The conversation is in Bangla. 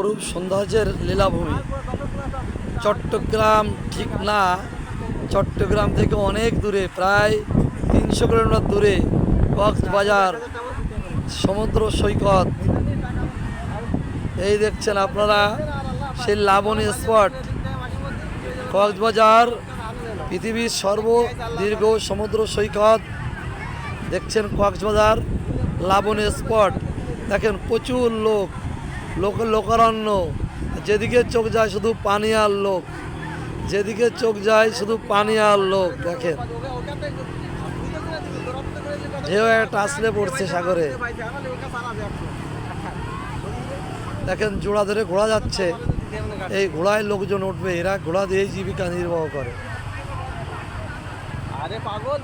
অপরূপ সৌন্দর্যের লীলাভূমি চট্টগ্রাম ঠিক না, চট্টগ্রাম থেকে অনেক দূরে, প্রায় 300 কিলোমিটার দূরে কক্সবাজার সমুদ্র সৈকত। এই দেখছেন আপনারা সেই লাবণী স্পট। কক্সবাজার পৃথিবীর সর্বদীর্ঘ সমুদ্র সৈকত। দেখছেন কক্সবাজার লাবণী স্পট। দেখেন প্রচুর লোকারণ্য, যেদিকে চোখ যায় শুধু পানি আর লোক, যেদিকে চোখ যায় শুধু পানি আর লোক। দেখেন ঢেউ একটা আসলে পড়ছে সাগরে। দেখেন জোড়া ধরে ঘোড়া যাচ্ছে, এই ঘোড়ায় লোকজন উঠবে, এরা ঘোড়া দিয়ে জীবিকা নির্বাহ করে। আরে পাগল